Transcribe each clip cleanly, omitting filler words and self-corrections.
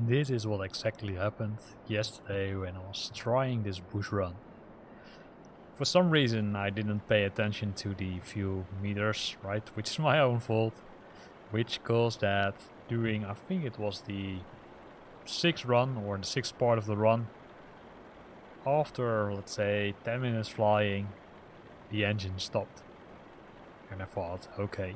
This is what exactly happened yesterday when I was trying this bush run. For some reason I didn't pay attention to the fuel meters, right, which is my own fault, which caused that during, I think it was the sixth run or the sixth part of the run, after let's say 10 minutes flying, the engine stopped. And I thought, okay,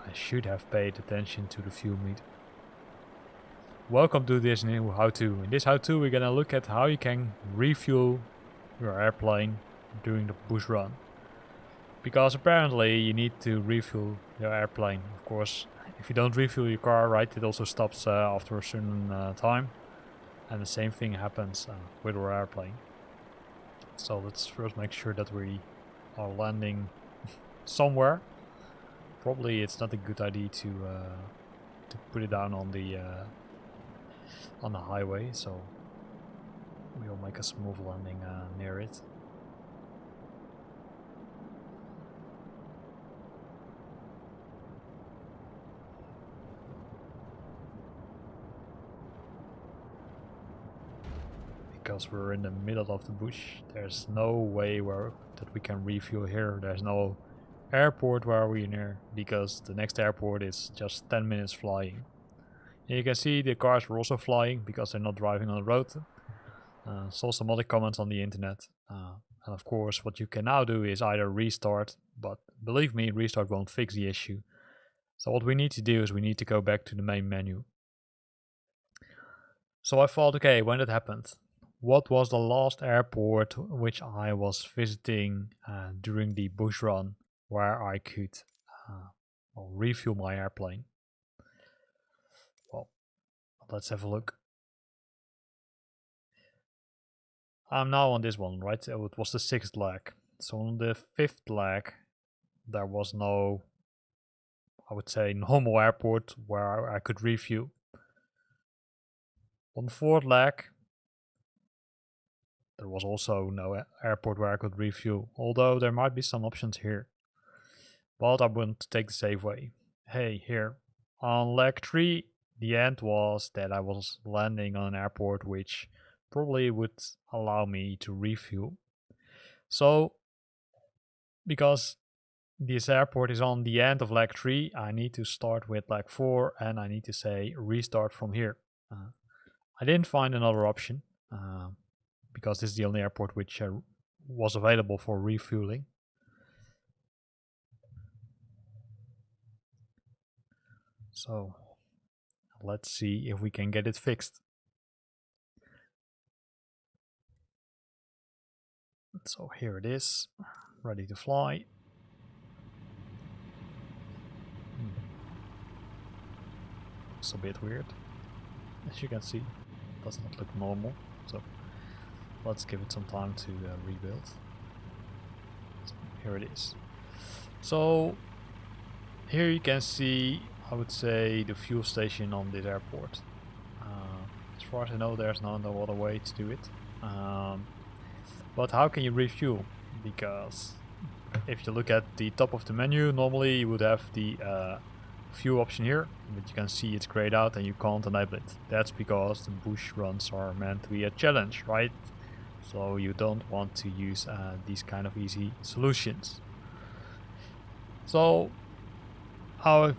I should have paid attention to the fuel meter. Welcome to this new how-to. In this how-to we're gonna look at how you can refuel your airplane during the bush run. Because apparently you need to refuel your airplane. Of course, if you don't refuel your car, right, it also stops after a certain time. And the same thing happens with our airplane. So let's first make sure that we are landing somewhere. Probably it's not a good idea to put it down on the highway, so we'll make a smooth landing near it. Because we're in the middle of the bush, there's no way that we can refuel here. There's no airport where we're near, because the next airport is just 10 minutes flying. And you can see the cars were also flying because they're not driving on the road. Saw some other comments on the internet. And of course what you can now do is either restart, but believe me, restart won't fix the issue. So what we need to do is we need to go back to the main menu. So I thought, okay, when it happened, what was the last airport which I was visiting during the bush run where I could refuel my airplane? Well, let's have a look. I'm now on this one, right? So it was the 6th leg. So on the 5th leg, there was no, I would say, normal airport where I could refuel. On the 4th leg, there was also no airport where I could refuel, although there might be some options here. But I want to take the safe way. Hey, here. On leg 3, the end was that I was landing on an airport which probably would allow me to refuel. So, because this airport is on the end of leg 3, I need to start with leg 4 and I need to say restart from here. I didn't find another option because this is the only airport which was available for refueling. So let's see if we can get it fixed. So here it is, ready to fly. It's a bit weird, as you can see. It does not look normal, so let's give it some time to rebuild. So here it is. So here you can see, I would say, the fuel station on this airport. As far as I know, there's no other way to do it. But how can you refuel? Because if you look at the top of the menu, normally you would have the fuel option here, but you can see it's grayed out and you can't enable it. That's because the bush runs are meant to be a challenge, right? So you don't want to use these kind of easy solutions. So I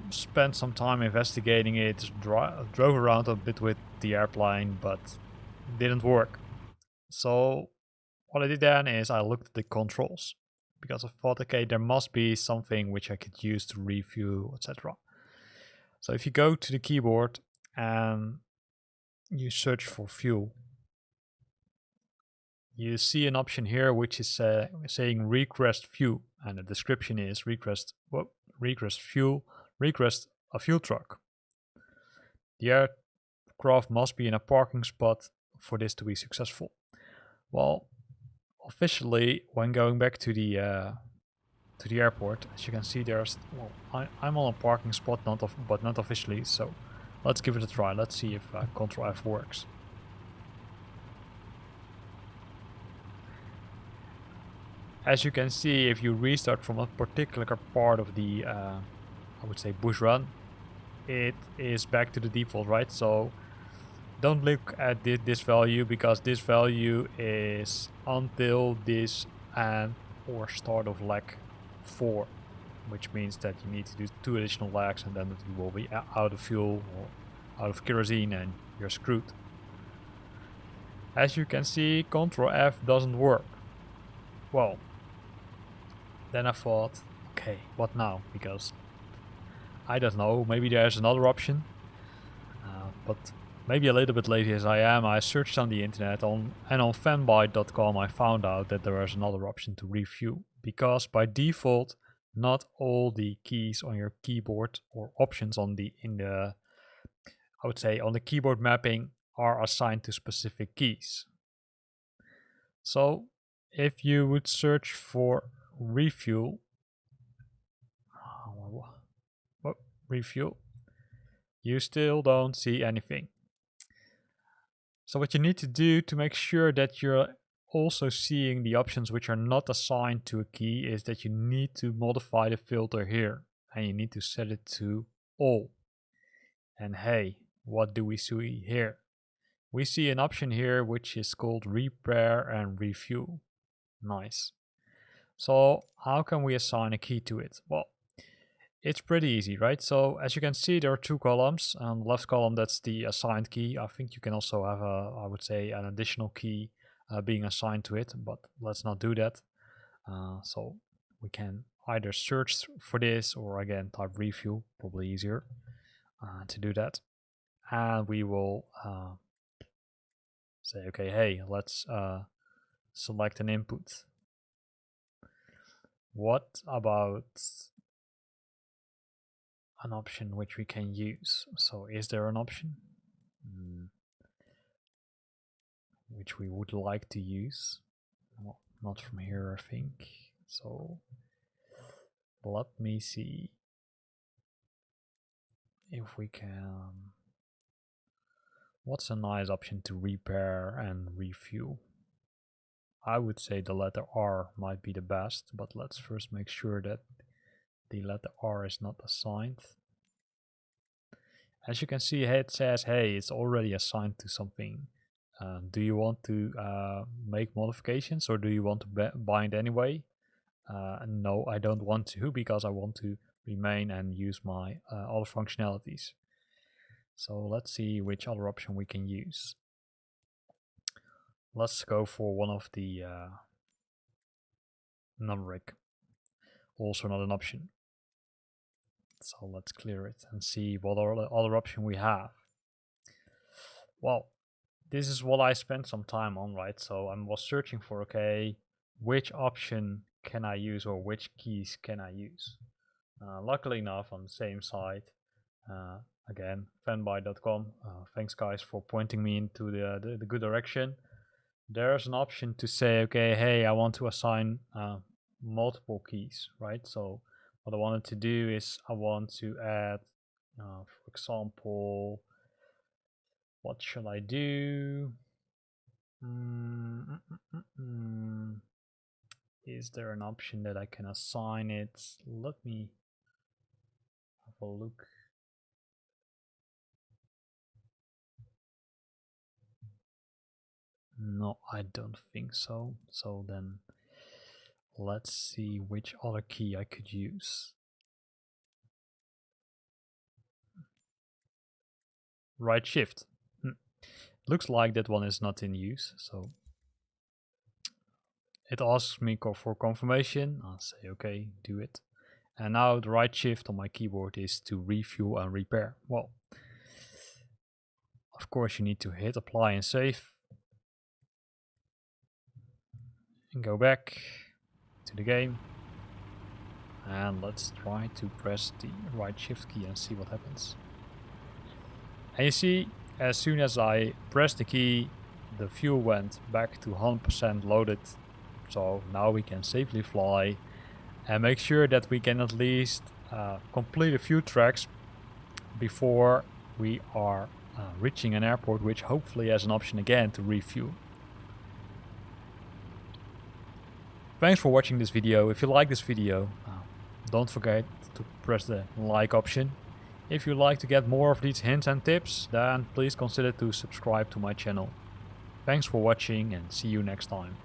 spent some time investigating it, drove around a bit with the airplane, but it didn't work. So what I did then is I looked at the controls, because I thought, okay, there must be something which I could use to refuel, etc. So if you go to the keyboard and you search for fuel, you see an option here which is saying request fuel, and the description is request fuel, request a fuel truck. The aircraft must be in a parking spot for this to be successful. Well, officially, when going back to the airport, as you can see, there's, well, I'm on a parking spot, but not officially. So let's give it a try. Let's see if Control F works. As you can see, if you restart from a particular part of the, I would say, bush run, it is back to the default, right? So don't look at this value, because this value is until this and or start of leg 4, which means that you need to do 2 additional legs, and then you will be out of fuel or out of kerosene and you're screwed. As you can see, Ctrl F doesn't work. Well, then I thought, okay, what now? Because I don't know, maybe there's another option. But maybe a little bit lazy as I am, I searched on the internet and on fanbyte.com I found out that there is another option to refuel. Because by default, not all the keys on your keyboard or options on the I would say on the keyboard mapping are assigned to specific keys. So if you would search for refuel, refuel, you still don't see anything. So what you need to do to make sure that you're also seeing the options which are not assigned to a key is that you need to modify the filter here, and you need to set it to all. And hey, what do we see here? We see an option here which is called repair and refuel. Nice. So how can we assign a key to it? Well, it's pretty easy, right? So as you can see, there are 2 columns. On the left column, that's the assigned key. I think you can also have I would say, an additional key being assigned to it, but let's not do that. So we can either search for this or again type refuel, probably easier to do that. And we will say, okay, hey, let's select an input. What about an option which we can use? So is there an option which we would like to use? Well, not from here, I think. So let me see if we can. What's a nice option to repair and refuel? I would say the letter R might be the best, but let's first make sure that the letter R is not assigned. As you can see, it says, hey, it's already assigned to something. Do you want to make modifications, or do you want to bind anyway? No, I don't want to, because I want to remain and use my other functionalities. So let's see which other option we can use. Let's go for one of the numeric. Also not an option. So let's clear it and see what other option we have. Well, this is what I spent some time on, right? So I was searching for, okay, which option can I use, or which keys can I use? Luckily enough, on the same site, again, fanbyte.com, thanks guys for pointing me into the good direction. There's an option to say, okay, hey, I want to assign multiple keys, right? So what I wanted to do is I want to add, for example, what shall I do? Is there an option that I can assign it? Let me have a look. No, I don't think so. So then let's see which other key I could use. Right shift. Looks like that one is not in use, so it asks me for confirmation. I'll say okay, do it. And now the right shift on my keyboard is to refuel and repair. Well, of course you need to hit apply and save. And go back to the game. And let's try to press the right shift key and see what happens. And you see, as soon as I pressed the key, the fuel went back to 100% loaded. So now we can safely fly and make sure that we can at least complete a few tracks before we are reaching an airport, which hopefully has an option again to refuel. Thanks for watching this video. If you like this video, don't forget to press the like option. If you'd like to get more of these hints and tips, then please consider to subscribe to my channel. Thanks for watching and see you next time.